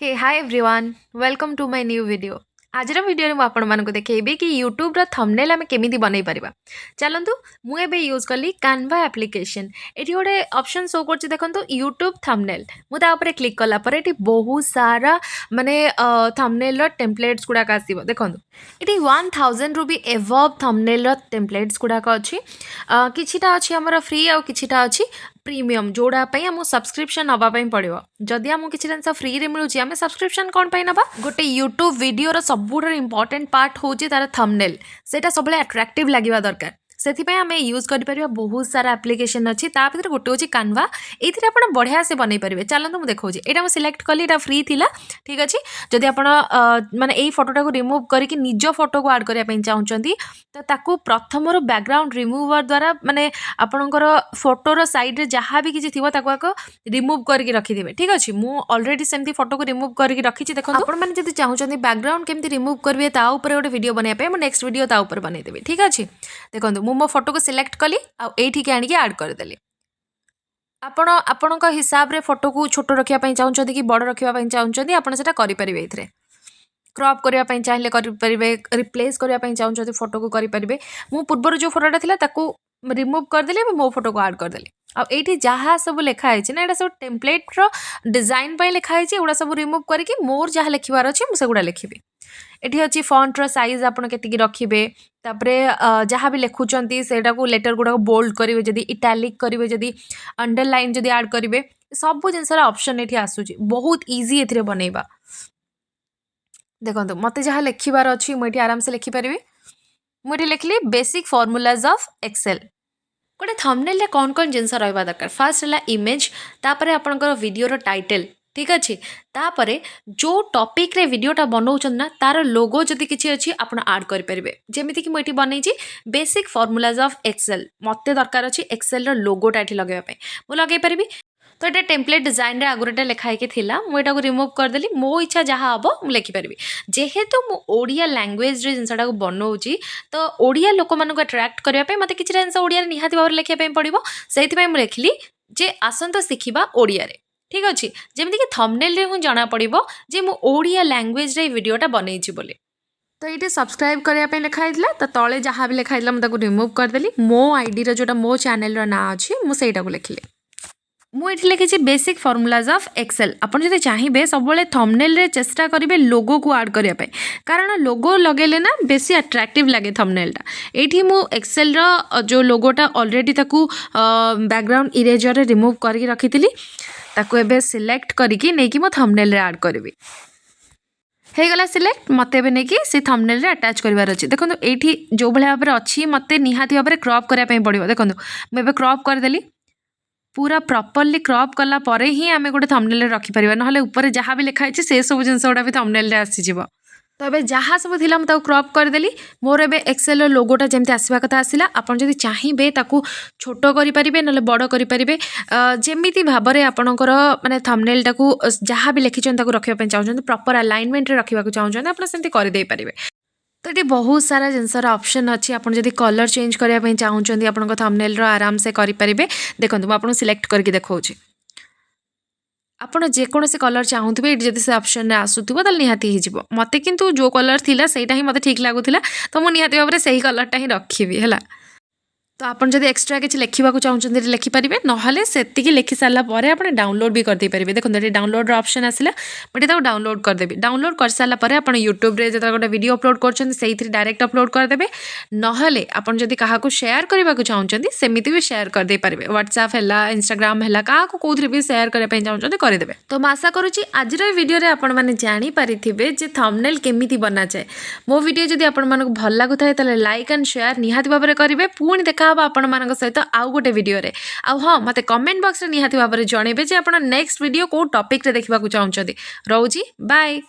Hey hi everyone welcome to my new video. आज video में आपण मानक देखैबे कि यूट्यूब रो थंबनेल आमे केमिति बनै परिबा। चलंतु मु एबे यूज करली canva एप्लिकेशन। एठी गोटे ऑप्शन शो करछि देखंतु यूट्यूब थंबनेल। मु ता ऊपर क्लिक कला पर एठी बहुत सारा माने थंबनेल रो टेम्पलेट्स गुडा आसीबो देखंतु। एठी 1000 रु भी एबव थंबनेल रो टेम्पलेट्स गुडा अछि। किछिटा अछि हमर फ्री आ किछिटा अछि प्रीमियम जोड़ा आम सब्सक्रिप्शन नवा पड़ो। जदि आमको किसी जिन फ्री रे मिलूँ आम सब्सक्रिप्शन कौन पाई नबा। गोटे यूट्यूब वीडियो सबुठ इंपोर्टेंट पार्ट हूँ तार थंबनेल सेटा सब अट्रैक्टिव लगे दरकार से आम यूज कर बहुत सारा एप्लिकेशन अच्छी भर गोटे हूँ कानवा ये बढ़िया से बनई पारे। चलते मुझे देखा यहाँ सिलेक्ट कली फ्री थिला ठीक अच्छे। जदि आप माने यही फोटोटा को रिमूव करके निज फोटो को आड करने चाहते तो ताकू प्रथम बैकग्राउंड रिमूवर द्वारा माने आपणकर फोटोर साइड रे जहाँ भी किसी थी रिमूव करके रखिथे ठीक अच्छे। मु ऑलरेडी सेमती फोटो को रिमूव करके रखी देखो आप जब चाहते बैकग्राउंड केमती रिमूव करेंगे ताऊपर गोटे वीडियो बनवाई नेक्स्ट वीडियो ताऊपर बनईदेवी ठीक अच्छे। देखो मु मो फोटो को सिलेक्ट कली आठी आनिक आड करदेली। आपण हिसाब रे फोटो को छोट रखापी चाहते कि बड़ रखापी चाहते आपड़ से करेंगे। क्रॉप करने चाहिए करेंगे, रिप्लेस करने चाहते फोटो को करेंगे। मु पूर्वर जो फोटोटा थिला ताकू रिमूव करदेली मो फोटो को आड करदेली। आठी जहाँ सब लिखाई ना यहाँ सब टेम्पलेट रो डिजाइन लिखाई एगुड़ा सब रिमूव करके मोर जहाँ लिखार अच्छे मुझे लिखी। एठी अच्छी फॉन्ट रो साइज आपन केतिकी रखिबे तापरे जहाँ भी लिखुचंती सेटा को लेटर गुडा बोल्ड करिवे जदी इटैलिक करिवे जदी अंडरलाइन जदी ऐड करिवे सब जिनसर ऑप्शन एठी आसुची बहुत इजी एथिरे बनेबा। देखंतु मते जहाँ लिखिबार अछि मु एठी आराम से लिखि परिबे। मु एठी लिखली बेसिक फॉर्मूलाज ऑफ एक्सेल। गोटे थंबनेल रे कौन कौन जिनस रहा दरकार फास्ट है इमेज तापरे आपनकर वीडियो रो टाइटल ठीक अच्छे। तापरे जो टॉपिक रे वीडियोटा बनाऊन ना तार लोगो जदि किसी अच्छी आप आड करेंगे जमीती कि मुझे बनई बेसिक फॉर्मूलाज ऑफ एक्सेल मत दरकार अच्छी एक्सेल रो लोगोटा ये लगेवाई मुझे लगे पारि। तो ये टेम्पलेट डिजाइन रे आगुरीटा लिखाई थिला मुझे रिमूव करदेली मो इच्छा जहाँ हम मुझे लिखिपारि। जेहेतु मु ओडिया लैंग्वेज रे जिनसटा को बनाऊँगी तो ओडिया लोक मानक अट्रैक्ट करने मत किसी जिन ओडिया निहाती भाव लिखापी पड़ो से मुझे लिखली जे आसंत शिखिबा ओडिया रे ठीक अच्छे। जमीती कि थंबनेल रे हूँ जना पड़ो जे मु ओडिया लैंग्वेज रे वीडियोटा बनईची बोली। तो ये सब्सक्राइब करने लिखाई तो तले जहाँ भी लिखाई मुझे रिमूव करदेली मो आईडी रो जोटा मो चैनल रो ना अच्छी मुझे लिखिली। मुझे लिखी बेसिक फॉर्मूलाज ऑफ एक्सेल। आपन जदि चाहिए सब थंबनेल रे चेष्टा करेंगे लोगो को ऐड करने कारण लोगो लगेले ना बेसी अट्रैक्टिव लगे थंबनेलटा। एठी मु एक्सेल रो जो लोगोटा ऑलरेडी ताकू बैकग्राउंड इरेजर रे रिमूव करके रखी ताकू एबे सिलेक्ट करके नहीं कि मो थंबनेल रे ऐड करबी हे गला सिलेक्ट मते एबे नहीं कि से थंबनेल रे अटैच करिवार अछि। देखंतु एठी जो भले भाबरे अछि मते निहाती भाबरे क्रॉप करिया पई पड़िबो। देखंतु मैं एबे क्रॉप कर देली पूरा प्रॉपर्ली क्रॉप कला परे ही आमे गोटे थंबनेल रे रखि परिबा नहले ऊपर जहाँ भी लिखाई से सब जिनस गुडा भी थंबनेल रे आसी जिवो। तो एबे जहाँ सब थिला म ताऊ क्रॉप करदेली मोर एबे एक्सेल लोगोटा जमती आसवा कथा आसिला। आपन जदि चाहिए ताकू छोट करि परिबे नले बड़ करि परिबे जेमिति भाबरे आपनकर माने थंबनेल टाकू जहाँ भी लिखिचन ताकू रखिबा पय चाहउछन प्रॉपर अलाइनमेंट रे रखिबा को चाहउछन आपन सेंति करि दे परिबे। तो ये बहुत सारा जिनसर ऑप्शन अच्छी आपन जदि कलर चेंज करने चाहते आपन थंबनेल रो आराम से करेंगे। देखो मुझे आपको सिलेक्ट करके देखा आपड़ जेकोसी कलर चाहूबे ये जब से ऑप्शन में आसूब निहाती हो मत किंतु जो कलर थिला सेटा ही मत ठीक लगुला तो मुझे निहाती भाव में सही कलरटा ही रखी है। तो आपन जदि एक्स्ट्रा किसी लिखा चाहते लिखिपारे ना से लिखि सारापर आप डाउनलोड भी करदे पारे। देखो ये डाउनलोड ऑप्शन आसला मुझे डाउनलोड करदेवी। डाउनलोड कर सारापर आप यूट्यूब रे जो गोटे वीडियो अपलोड कर डायरेक्ट अपलोड करदे नहले आपन जदि क्या शेयर करने को चाहते सेमती भी शेयर करदे पारे व्हाट्सएप है इंस्टाग्राम है क्या कौन भी शेयर करने चाहते करदे। तो मैं आशा करुँची आज वीडियो आपण मैंने जानीपारे जे थंबनेल केमिति बना जाए। मो वीडियो जदि आपको भल लगुए तो लाइक एंड शेयर निहाती भाव में करेंगे। पुणी देखा आपण मान सहित आउ गोटे वीडियो रे हाँ मत कमेंट बॉक्स रे निहाती भाव में जनइबे जे आपण नेक्स्ट वीडियो को टॉपिक रे देखा चाहते। रोजी बाय।